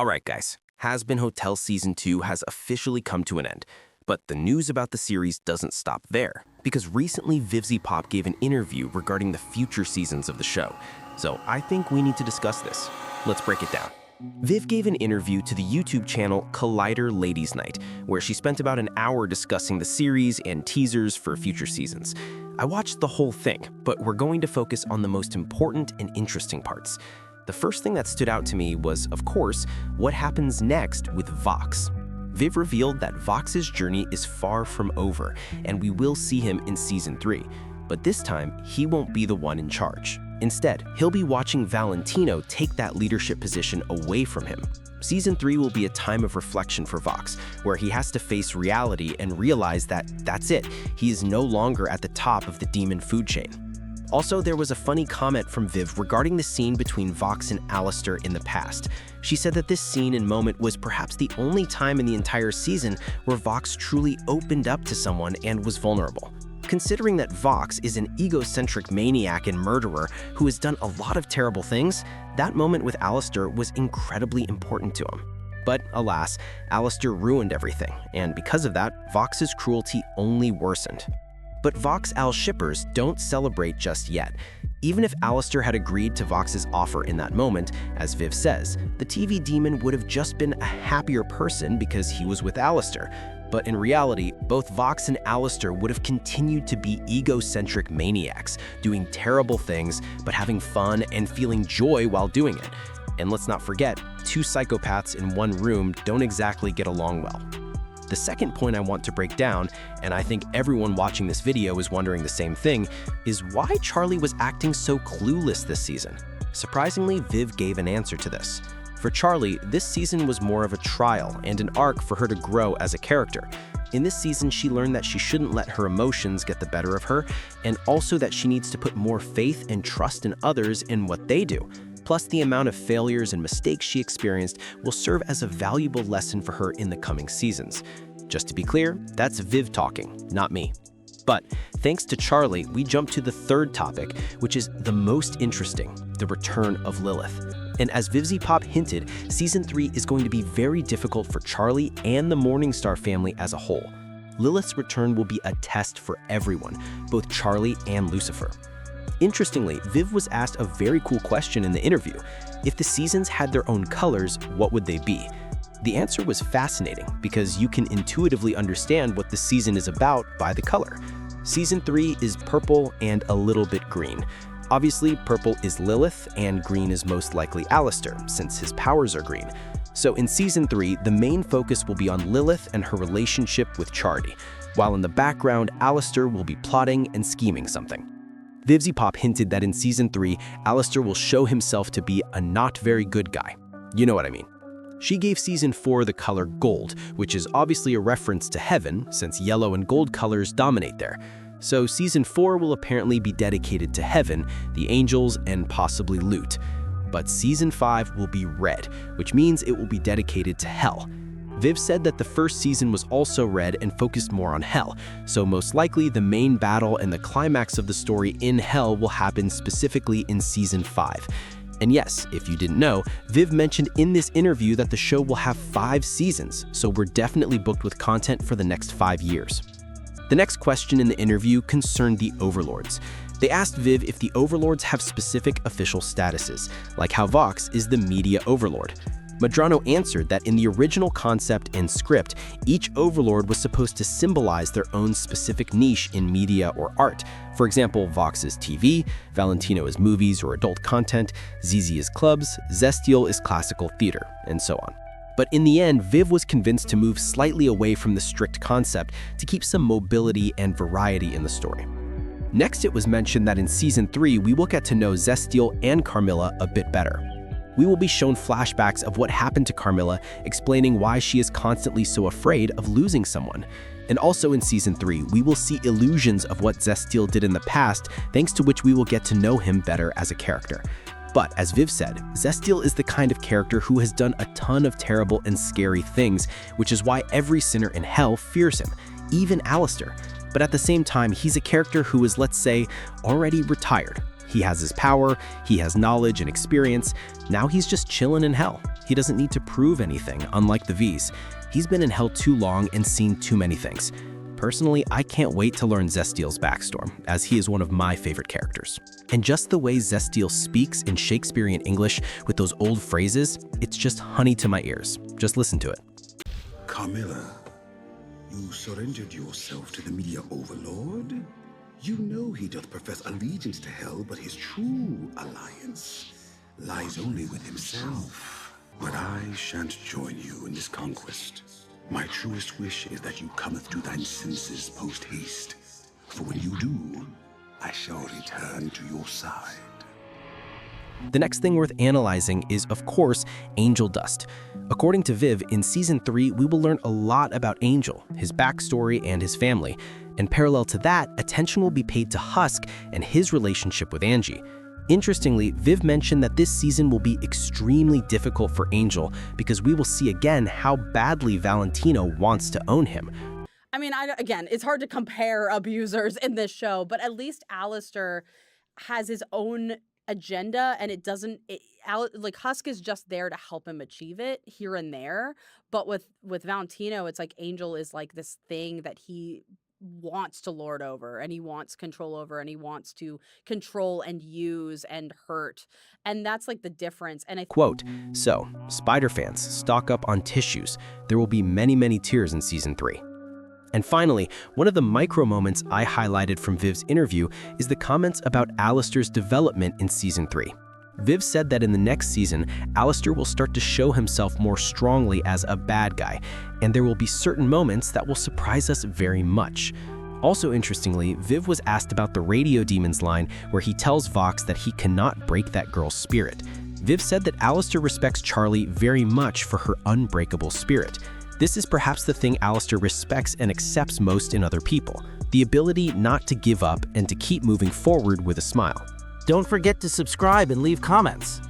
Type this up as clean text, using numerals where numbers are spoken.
Alright guys, Hazbin Hotel Season 2 has officially come to an end. But the news about the series doesn't stop there, because recently VivziePop gave an interview regarding the future seasons of the show. So I think we need to discuss this. Let's break it down. Viv gave an interview to the YouTube channel Collider Ladies Night, where she spent about an hour discussing the series and teasers for future seasons. I watched the whole thing, but we're going to focus on the most important and interesting parts. The first thing that stood out to me was, of course, what happens next with Vox. Viv revealed that Vox's journey is far from over, and we will see him in Season 3. But this time, he won't be the one in charge. Instead, he'll be watching Valentino take that leadership position away from him. Season 3 will be a time of reflection for Vox, where he has to face reality and realize that that's it, he is no longer at the top of the demon food chain. Also, there was a funny comment from Viv regarding the scene between Vox and Alastor in the past. She said that this scene and moment was perhaps the only time in the entire season where Vox truly opened up to someone and was vulnerable. Considering that Vox is an egocentric maniac and murderer who has done a lot of terrible things, that moment with Alastor was incredibly important to him. But alas, Alastor ruined everything, and because of that, Vox's cruelty only worsened. But Vox-Al shippers don't celebrate just yet. Even if Alastor had agreed to Vox's offer in that moment, as Viv says, the TV demon would have just been a happier person because he was with Alastor. But in reality, both Vox and Alastor would have continued to be egocentric maniacs, doing terrible things, but having fun and feeling joy while doing it. And let's not forget, two psychopaths in one room don't exactly get along well. The second point I want to break down, and I think everyone watching this video is wondering the same thing, is why Charlie was acting so clueless this season. Surprisingly, Viv gave an answer to this. For Charlie, this season was more of a trial and an arc for her to grow as a character. In this season, she learned that she shouldn't let her emotions get the better of her, and also that she needs to put more faith and trust in others in what they do. Plus, the amount of failures and mistakes she experienced will serve as a valuable lesson for her in the coming seasons. Just to be clear, that's Viv talking, not me. But thanks to Charlie, we jump to the third topic, which is the most interesting, the return of Lilith. And as VivziePop hinted, Season 3 is going to be very difficult for Charlie and the Morningstar family as a whole. Lilith's return will be a test for everyone, both Charlie and Lucifer. Interestingly, Viv was asked a very cool question in the interview. If the seasons had their own colors, what would they be? The answer was fascinating because you can intuitively understand what the season is about by the color. Season 3 is purple and a little bit green. Obviously, purple is Lilith and green is most likely Alastor, since his powers are green. So in Season 3, the main focus will be on Lilith and her relationship with Charlie, while in the background, Alastor will be plotting and scheming something. VivziePop hinted that in Season 3, Alastor will show himself to be a not very good guy. You know what I mean. She gave Season 4 the color gold, which is obviously a reference to heaven, since yellow and gold colors dominate there. So Season 4 will apparently be dedicated to heaven, the angels, and possibly loot. But Season 5 will be red, which means it will be dedicated to hell. Viv said that the first season was also red and focused more on hell, so most likely the main battle and the climax of the story in hell will happen specifically in Season 5. And yes, if you didn't know, Viv mentioned in this interview that the show will have 5 seasons, so we're definitely booked with content for the next 5 years. The next question in the interview concerned the Overlords. They asked Viv if the Overlords have specific official statuses, like how Vox is the media overlord. Medrano answered that in the original concept and script, each overlord was supposed to symbolize their own specific niche in media or art. For example, Vox is TV, Valentino is movies or adult content, Zizi is clubs, Zestial is classical theater, and so on. But in the end, Viv was convinced to move slightly away from the strict concept to keep some mobility and variety in the story. Next, it was mentioned that in Season 3, we will get to know Zestial and Carmilla a bit better. We will be shown flashbacks of what happened to Carmilla, explaining why she is constantly so afraid of losing someone. And also in Season 3, we will see illusions of what Zestial did in the past, thanks to which we will get to know him better as a character. But as Viv said, Zestial is the kind of character who has done a ton of terrible and scary things, which is why every sinner in hell fears him, even Alastor. But at the same time, he's a character who is, let's say, already retired. He has his power, he has knowledge and experience. Now he's just chilling in hell. He doesn't need to prove anything, unlike the V's. He's been in hell too long and seen too many things. Personally, I can't wait to learn Zestiel's backstory, as he is one of my favorite characters. And just the way Zestiel speaks in Shakespearean English with those old phrases, it's just honey to my ears. Just listen to it. Carmilla, you surrendered yourself to the media overlord? You know he doth profess allegiance to hell, but his true alliance lies only with himself. But I shan't join you in this conquest. My truest wish is that you cometh to thine senses post-haste. For when you do, I shall return to your side. The next thing worth analyzing is, of course, Angel Dust. According to Viv, in Season 3, we will learn a lot about Angel, his backstory, and his family. And parallel to that, attention will be paid to Husk and his relationship with Angie. Interestingly, Viv mentioned that this season will be extremely difficult for Angel because we will see again how badly Valentino wants to own him. I mean, again, it's hard to compare abusers in this show, but at least Alastor has his own agenda, and it doesn't like Husk is just there to help him achieve it here and there. But with Valentino, it's like Angel is like this thing that he wants to lord over, and he wants control over, and he wants to control and use and hurt. And that's like the difference. And I quote, so Spider fans, stock up on tissues. There will be many, many tears in Season 3. And finally, one of the micro moments I highlighted from Viv's interview is the comments about Alastor's development in Season 3. Viv said that in the next season, Alastor will start to show himself more strongly as a bad guy, and there will be certain moments that will surprise us very much. Also interestingly, Viv was asked about the Radio Demons line where he tells Vox that he cannot break that girl's spirit. Viv said that Alastor respects Charlie very much for her unbreakable spirit. This is perhaps the thing Alastor respects and accepts most in other people, the ability not to give up and to keep moving forward with a smile. Don't forget to subscribe and leave comments.